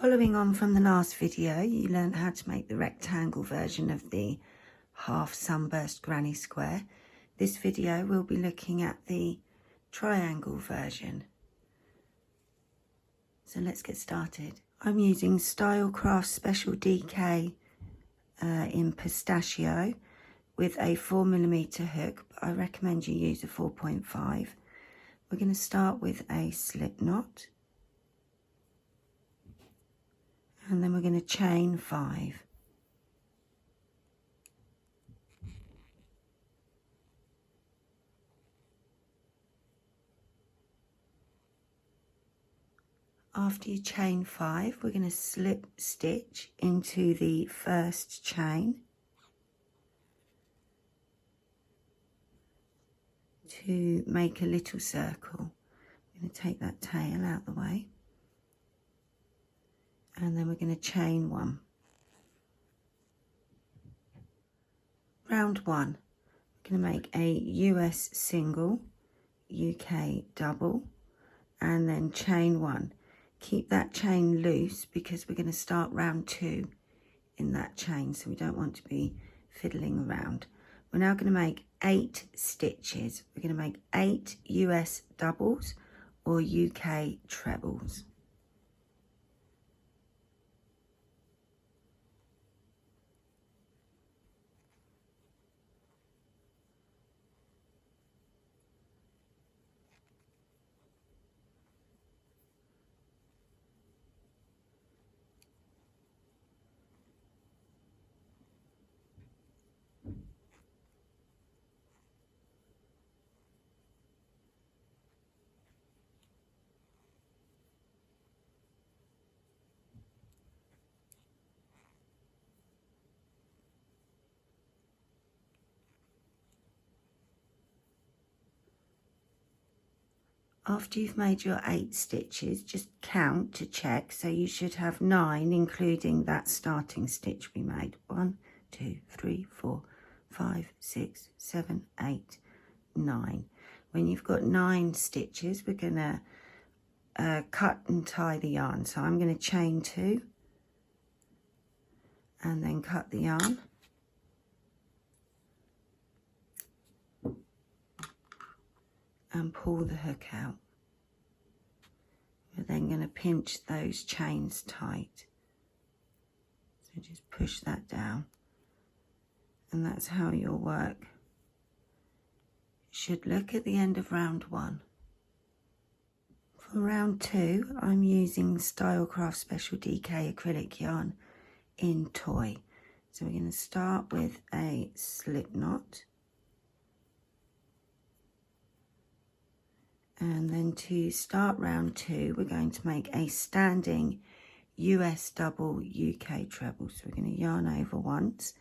Following on from the last video, you learned how to make the rectangle version of the half Sunburst Granny Square. This video we'll be looking at the triangle version. So let's get started. I'm using Stylecraft Special DK in pistachio with a 4mm hook, but I recommend you use a 4.5. We're going to start with a slip knot. And then we're going to chain 5. After you chain 5, we're going to slip stitch into the first chain to make a little circle. I'm going to take that tail out the way. And then we're going to chain 1. Round 1, we're going to make a US single, UK double, and then chain 1. Keep that chain loose because we're going to start round 2 in that chain, so we don't want to be fiddling around. We're now going to make 8 stitches. We're going to make 8 US doubles or UK trebles. After you've made your 8 stitches, just count to check. So you should have 9, including that starting stitch we made. 1, 2, 3, 4, 5, 6, 7, 8, 9. When you've got 9 stitches, we're going to cut and tie the yarn. So I'm going to chain 2 and then cut the yarn. And pull the hook out. We're then going to pinch those chains tight. So just push that down. And that's how your work should look at the end of round 1. For round 2, I'm using Stylecraft Special DK acrylic yarn in toy. So we're going to start with a slip knot. And then to start round 2, we're going to make a standing US double, UK treble. So we're going to yarn over once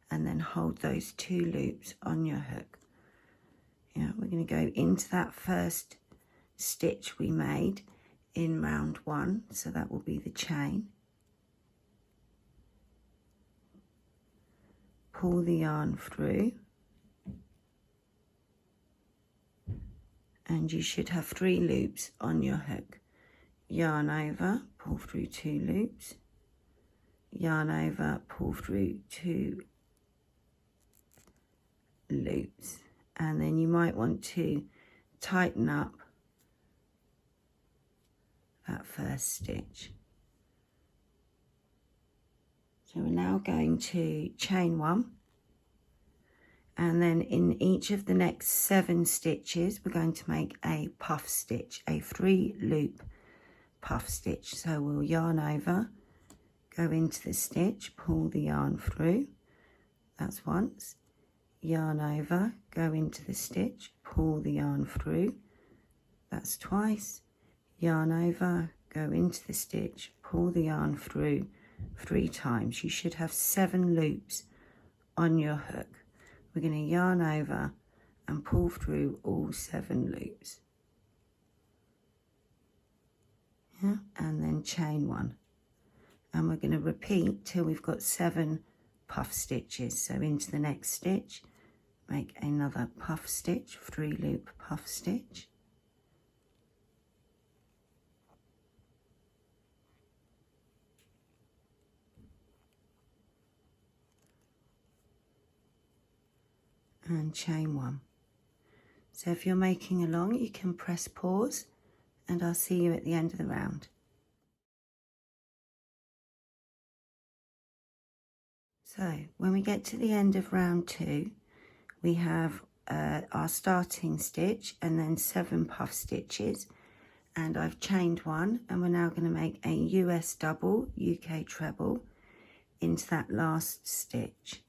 and then hold those 2 loops on your hook. Yeah, we're going to go into that first stitch we made in round 1. So that will be the chain. Pull the yarn through. And you should have 3 loops on your hook. Yarn over, pull through 2 loops. Yarn over, pull through 2 loops. And then you might want to tighten up that first stitch. So we're now going to chain 1. And then in each of the next 7 stitches, we're going to make a puff stitch, a 3 loop puff stitch. So we'll yarn over, go into the stitch, pull the yarn through. That's once. Yarn over, go into the stitch, pull the yarn through. That's twice. Yarn over, go into the stitch, pull the yarn through 3 times. You should have 7 loops on your hook. We're going to yarn over and pull through all 7 loops. Yeah, and then chain 1. And we're going to repeat till we've got 7 puff stitches. So into the next stitch, make another puff stitch, 3 loop puff stitch. and chain 1. So if you're making along, you can press pause and I'll see you at the end of the round. So when we get to the end of round 2, we have our starting stitch and then 7 puff stitches, and I've chained 1, and we're now going to make a US double, UK treble into that last stitch.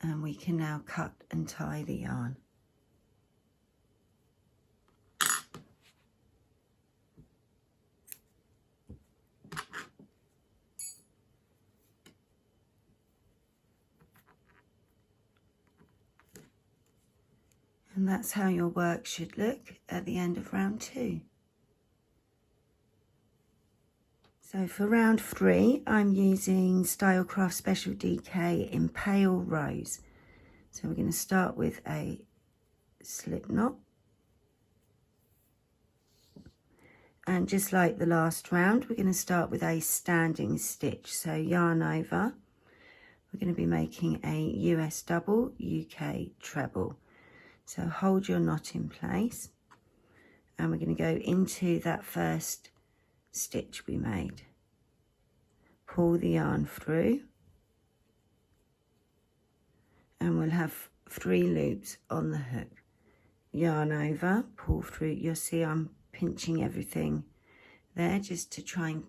And we can now cut and tie the yarn. And that's how your work should look at the end of round 2. So for round 3, I'm using Stylecraft Special DK in Pale Rose. So we're going to start with a slip knot. And just like the last round, we're going to start with a standing stitch. So yarn over, we're going to be making a US double, UK treble. So hold your knot in place, and we're going to go into that first stitch we made. Pull the yarn through, and we'll have 3 loops on the hook. Yarn over, pull through. You'll see I'm pinching everything there just to try and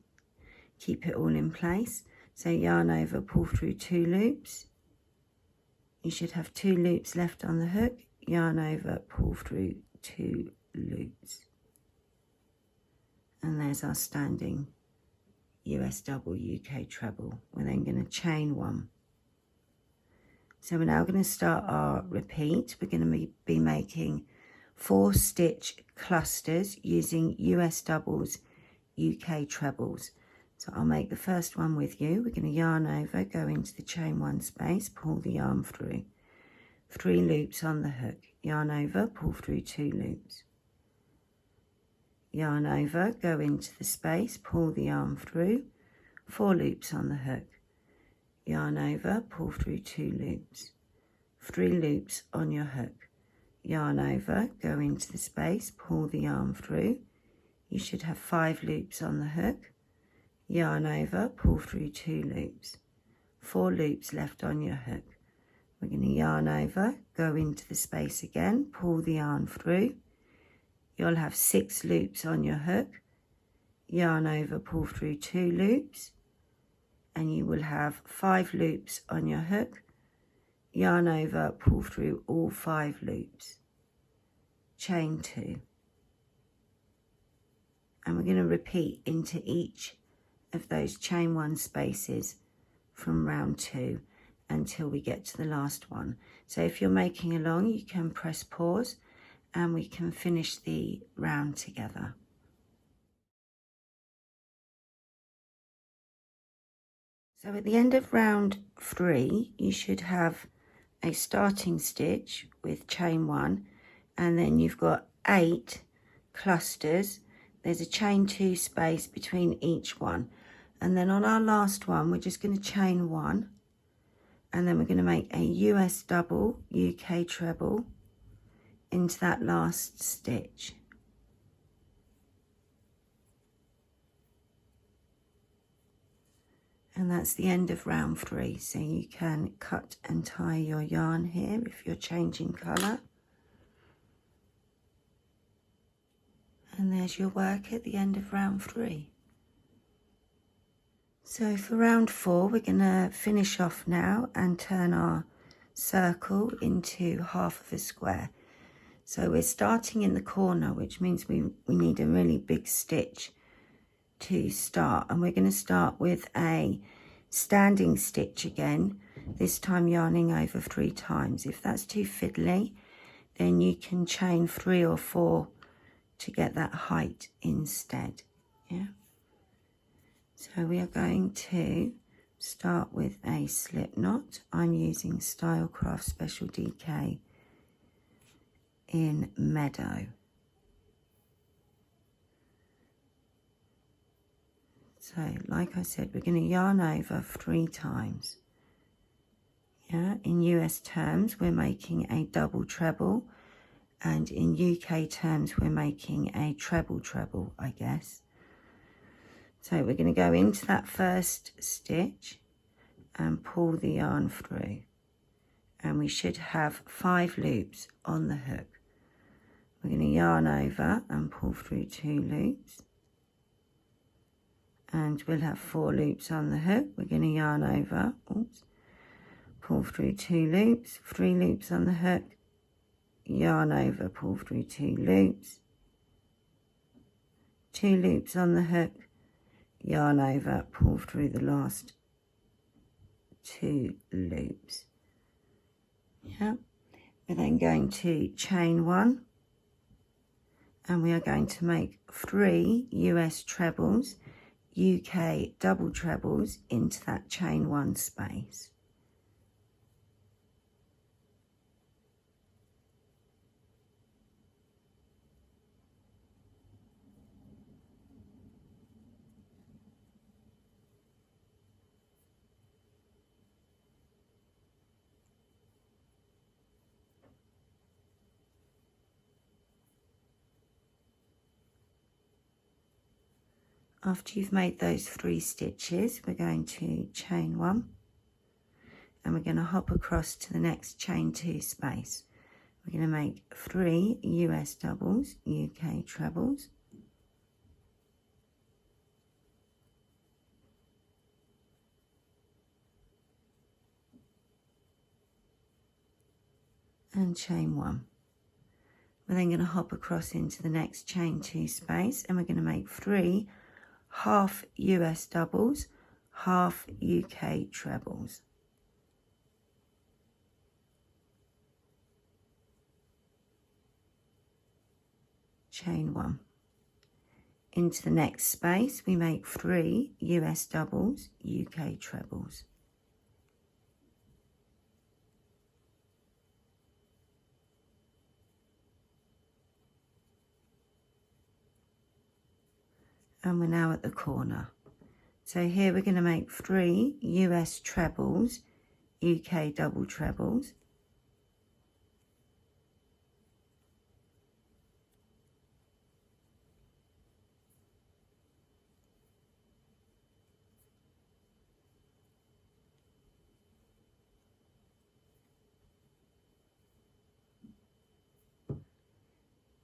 keep it all in place. So yarn over, pull through 2 loops. You should have 2 loops left on the hook. Yarn over, pull through 2 loops. And there's our standing US double, UK treble. We're then going to chain 1. So we're now going to start our repeat. We're going to be making 4 stitch clusters using US doubles, UK trebles. So I'll make the first one with you. We're going to yarn over, go into the chain 1 space, pull the yarn through. 3 loops on the hook. Yarn over, pull through 2 loops. Yarn over, go into the space, pull the yarn through. 4 loops on the hook. Yarn over, pull through 2 loops. 3 loops on your hook. Yarn over, go into the space, pull the yarn through. You should have 5 loops on the hook. Yarn over, pull through 2 loops. 4 loops left on your hook. We're going to yarn over, go into the space again, pull the yarn through. You'll have 6 loops on your hook. Yarn over, pull through 2 loops, and you will have 5 loops on your hook. Yarn over, pull through all 5 loops. Chain 2. And we're going to repeat into each of those chain 1 spaces from round 2 until we get to the last one. So if you're making along, you can press pause and we can finish the round together. So at the end of round 3, you should have a starting stitch with chain 1, and then you've got 8 clusters. There's a chain 2 space between each one, and then on our last one we're just going to chain 1, and then we're going to make a US double, UK treble into that last stitch. And that's the end of round 3. So you can cut and tie your yarn here if you're changing colour. And there's your work at the end of round 3. So for round 4, we're going to finish off now and turn our circle into half of a square. So we're starting in the corner, which means we need a really big stitch to start, and we're going to start with a standing stitch again, this time yarning over 3 times. If that's too fiddly, then you can chain 3 or 4 to get that height instead. Yeah. So we are going to start with a slip knot. I'm using Stylecraft Special DK in Meadow. So like I said, we're going to yarn over 3 times. Yeah, in US terms we're making a double treble, and in UK terms we're making a treble treble, I guess. So we're going to go into that first stitch and pull the yarn through, and we should have 5 loops on the hook. We're going to yarn over and pull through 2 loops, and we'll have 4 loops on the hook. We're going to yarn over, pull through 2 loops, 3 loops on the hook, yarn over, pull through 2 loops, 2 loops on the hook, yarn over, pull through the last 2 loops. Yeah, we're then going to chain 1, and we are going to make 3 US trebles, UK double trebles into that chain 1 space. After you've made those 3 stitches, we're going to chain 1, and we're going to hop across to the next chain 2 space. We're going to make 3 US doubles, UK trebles, and chain 1. We're then going to hop across into the next chain 2 space, and we're going to make 3 half US doubles, half UK trebles. Chain 1. Into the next space we make 3 US doubles, UK trebles. And we're now at the corner. So here we're going to make 3 US trebles, UK double trebles,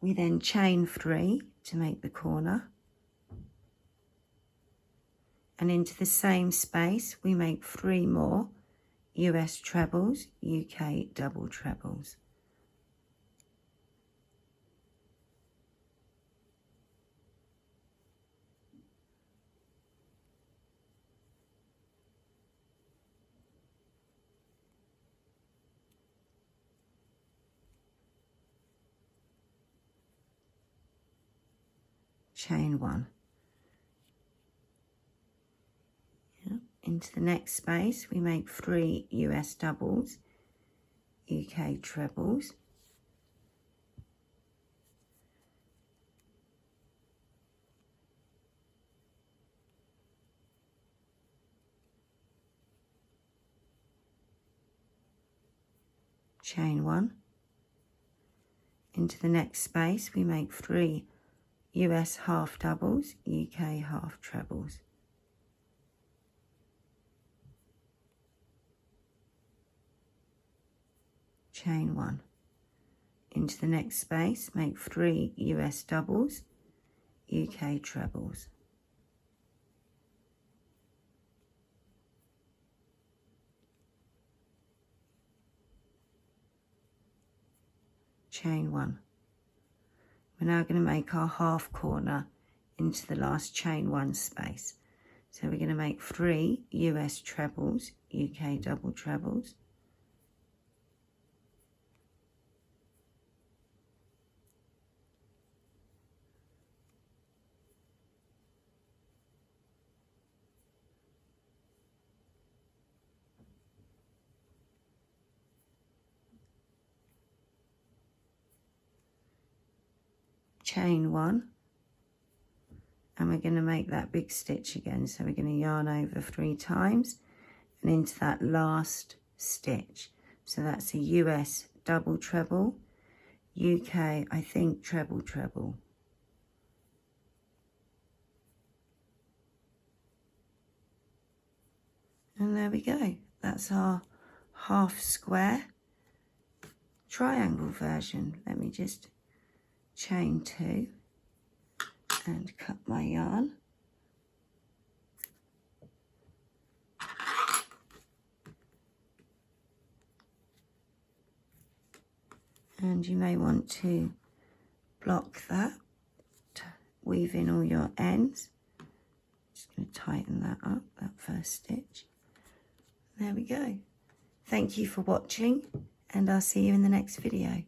we then chain 3 to make the corner, and into the same space we make 3 more US trebles, UK double trebles. Chain 1. Into the next space we make 3 US doubles, UK trebles, chain 1. Into the next space we make 3 US half doubles, UK half trebles. Chain 1. Into the next space make 3 US doubles, UK trebles. Chain 1. We're now going to make our half corner into the last chain 1 space. So we're going to make 3 US trebles, UK double trebles, chain 1, and we're going to make that big stitch again. So we're going to yarn over 3 times and into that last stitch. So that's a US double treble, UK I think treble treble. And there we go. That's our half square triangle version. Let me just chain 2 and cut my yarn. And you may want to block that to weave in all your ends. Just going to tighten that up, that first stitch. There we go. Thank you for watching, and I'll see you in the next video.